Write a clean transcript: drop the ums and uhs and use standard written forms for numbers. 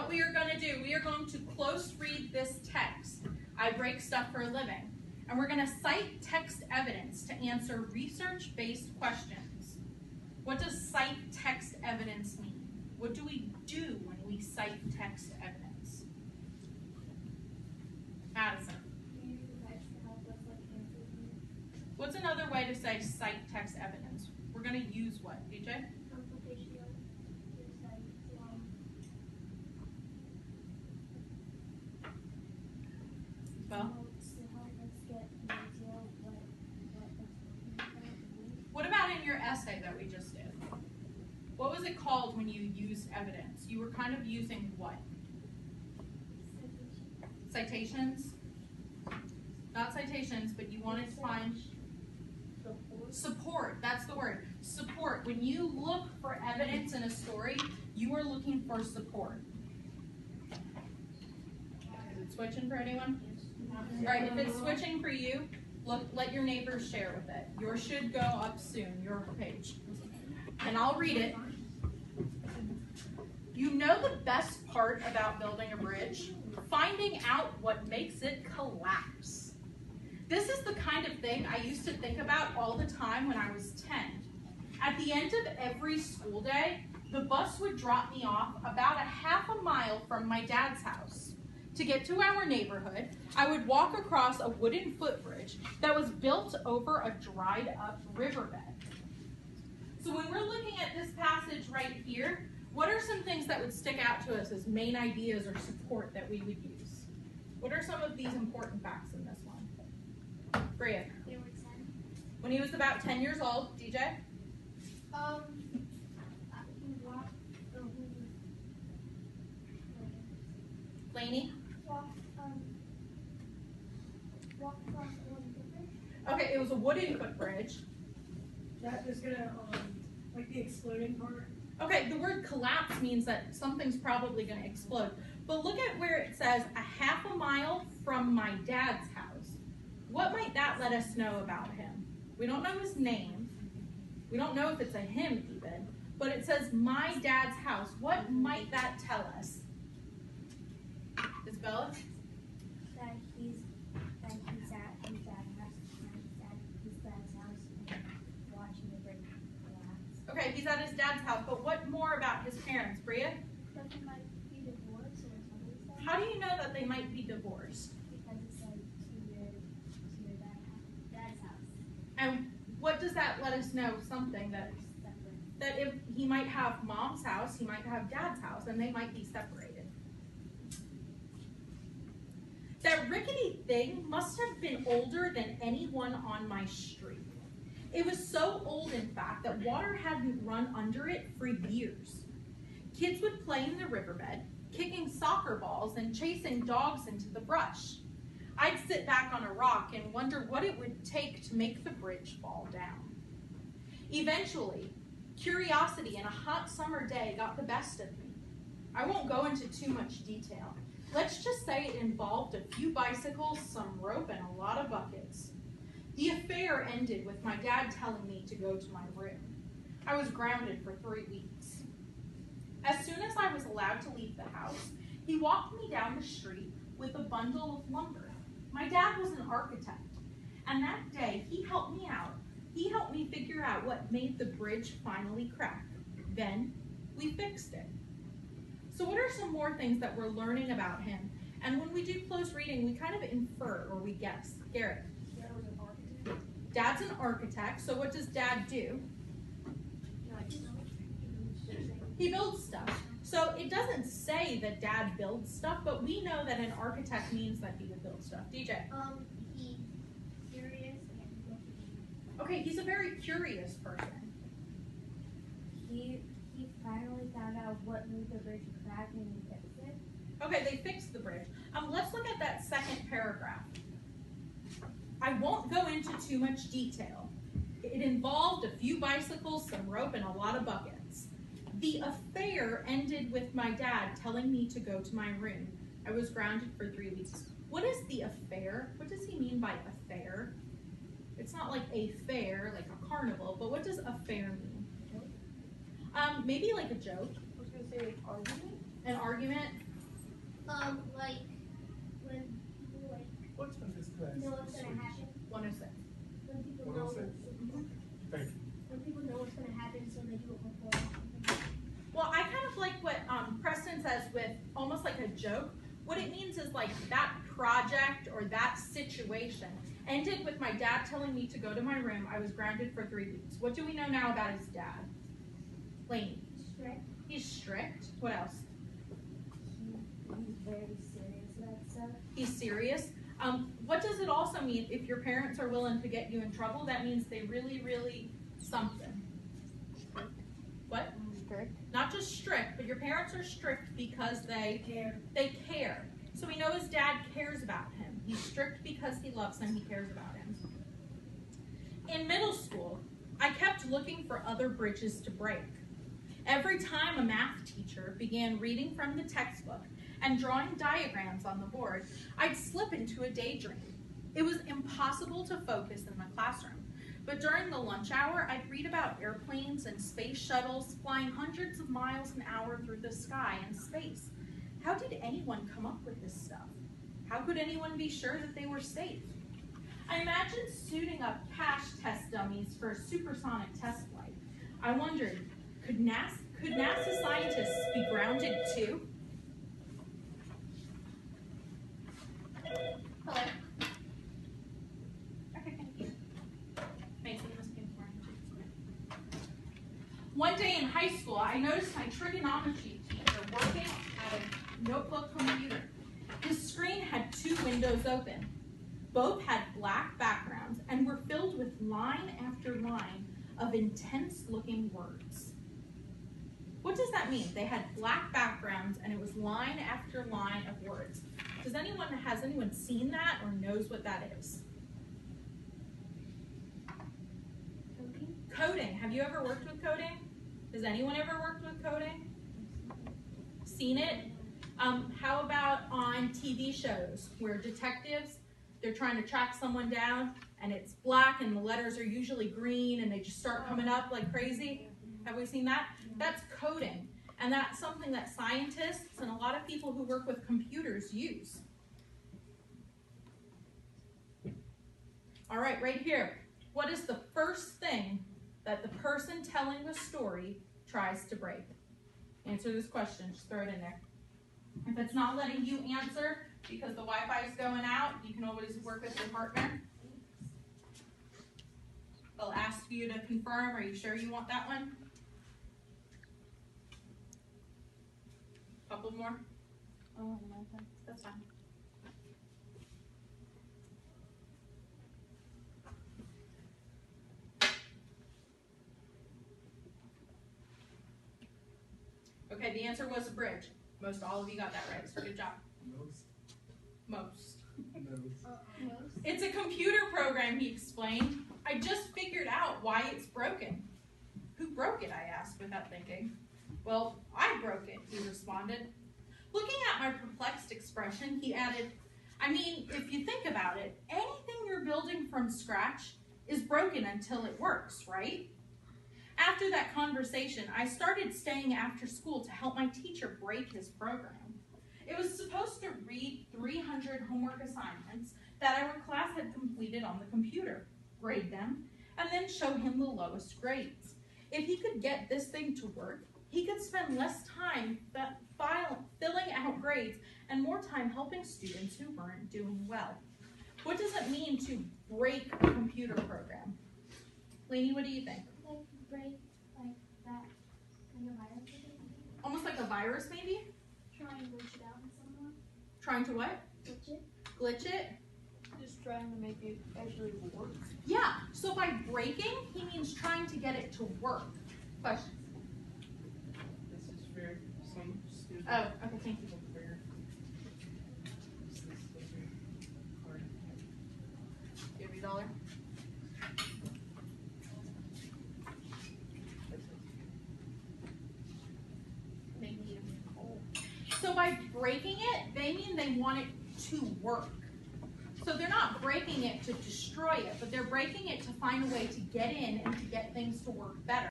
what we are going to do, we are going to close read this text. I break stuff for a living. And we're going to cite text evidence to answer research-based questions. What does cite text evidence mean? What do we do when we cite text evidence? Madison. What's another way to say cite text evidence? We're going to use what, DJ? Well, what about in your essay that we just did? What was it called when you used evidence? You were kind of using what? Citations? Not citations, but you wanted to find support. That's the word. Support. When you look for evidence in a story, you are looking for support. Is it switching for anyone? All right, if it's switching for you, look, let your neighbors share with it. Yours should go up soon, your page. And I'll read it. You know the best part about building a bridge? Finding out what makes it collapse. This is the kind of thing I used to think about all the time when I was 10. At the end of every school day, the bus would drop me off about a half a mile from my dad's house. To get to our neighborhood, I would walk across a wooden footbridge that was built over a dried up riverbed. So when we're looking at this passage right here, what are some things that would stick out to us as main ideas or support that we would use? What are some of these important facts in this one? Bria. They were 10. When he was about 10 years old, DJ? Lainey? Walked across the wooden footbridge. Okay, it was a wooden footbridge. That was gonna, like the exploding part. Okay, the word collapse means that something's probably going to explode. But look at where it says a half a mile from my dad's house. What might that let us know about him? We don't know his name. We don't know if it's a him even. But it says my dad's house. What might that tell us? Isabella? That he's at his dad's house and watching the bridge collapse. Okay, he's at his dad's house. But what more about his parents, Bria? That they might be divorced or something like that. How do you know that they might be divorced? Because it said to your dad's house. And what does that let us know? Something that if he might have mom's house, he might have dad's house, and they might be separated. That rickety thing must have been older than anyone on my street. It was so old, in fact, that water hadn't run under it for years. Kids would play in the riverbed, kicking soccer balls and chasing dogs into the brush. I'd sit back on a rock and wonder what it would take to make the bridge fall down. Eventually, curiosity and a hot summer day got the best of me. I won't go into too much detail. Let's just say it involved a few bicycles, some rope, and a lot of buckets. The affair ended with my dad telling me to go to my room. I was grounded for 3 weeks. As soon as I was allowed to leave the house, he walked me down the street with a bundle of lumber. My dad was an architect, and that day he helped me out. He helped me figure out what made the bridge finally crack. Then we fixed it. So what are some more things that we're learning about him? And when we do close reading, we kind of infer or we guess. Garrett. Dad was an architect. Dad's an architect, so what does Dad do? He builds stuff. So it doesn't say that Dad builds stuff, but we know that an architect means that he would build stuff. DJ. He's curious and Okay, he's a very curious person. he finally found out what made the bridge crack and he fixed it. Okay, they fixed the bridge. Let's look at that second paragraph. I won't go into too much detail. It involved a few bicycles, some rope, and a lot of buckets. The affair ended with my dad telling me to go to my room. I was grounded for 3 weeks. What is the affair? What does he mean by affair? It's not like a fair, like a carnival, but what does affair mean? Maybe like a joke. I was gonna say argument. An argument. Like when people What's in this class? know what's gonna happen. 106. When people know. 106? Thank you. When people know what's gonna happen, so they do it before. Well, I kind of like what Preston says with almost like a joke. What it means is like that project or that situation ended with my dad telling me to go to my room. I was grounded for 3 weeks. What do we know now about his dad? Lainey. Strict. He's strict. What else? He's very serious about stuff. He's serious. What does it also mean if your parents are willing to get you in trouble? That means they really, really something. What? Strict. Not just strict, but your parents are strict because they care. So we know his dad cares about him. He's strict because he loves him. He cares about him. In middle school, I kept looking for other bridges to break. Every time a math teacher began reading from the textbook and drawing diagrams on the board, I'd slip into a daydream. It was impossible to focus in the classroom. But during the lunch hour, I'd read about airplanes and space shuttles flying hundreds of miles an hour through the sky and space. How did anyone come up with this stuff? How could anyone be sure that they were safe? I imagined suiting up crash test dummies for a supersonic test flight. I wondered, could NASA scientists be grounded too? Hello. Okay, thank you. Mason, this came for me. One day in high school, I noticed my trigonometry teacher working at a notebook computer. His screen had 2 windows open. Both had black backgrounds and were filled with line after line of intense-looking words. What does that mean? They had black backgrounds and it was line after line of words. Has anyone seen that or knows what that is? Coding. Coding. Have you ever worked with coding? Has anyone ever worked with coding? Seen it? How about on TV shows where detectives, they're trying to track someone down and it's black and the letters are usually green and they just start coming up like crazy? Have we seen that? That's coding. And that's something that scientists and a lot of people who work with computers use. All right, right here. What is the first thing that the person telling the story tries to break? Answer this question, just throw it in there. If it's not letting you answer because the Wi-Fi is going out, you can always work with your partner. They'll ask you to confirm, are you sure you want that one? Couple more? Oh, That's fine. Okay, the answer was a bridge. Most all of you got that right, so good job. Most. It's a computer program, he explained. I just figured out why it's broken. Who broke it, I asked without thinking. Well, I broke it, he responded. Looking at my perplexed expression, he added, I mean, if you think about it, anything you're building from scratch is broken until it works, right? After that conversation, I started staying after school to help my teacher break his program. It was supposed to read 300 homework assignments that our class had completed on the computer, grade them, and then show him the lowest grades. If he could get this thing to work, he could spend less time filling out grades and more time helping students who weren't doing well. What does it mean to break a computer program? Lainey, what do you think? Like break like that kind of virus. Almost like a virus, maybe? Try and glitch it out in someone. Trying to what? Glitch it. Glitch it? Just trying to make it actually work. Yeah, so by breaking, he means trying to get it to work. Questions? This is for some students. Oh, okay, thank you. This is a card. Give me $1. Thank you. So by breaking it, they mean they want it to work. So they're not breaking it to destroy it, but they're breaking it to find a way to get in and to get things to work better.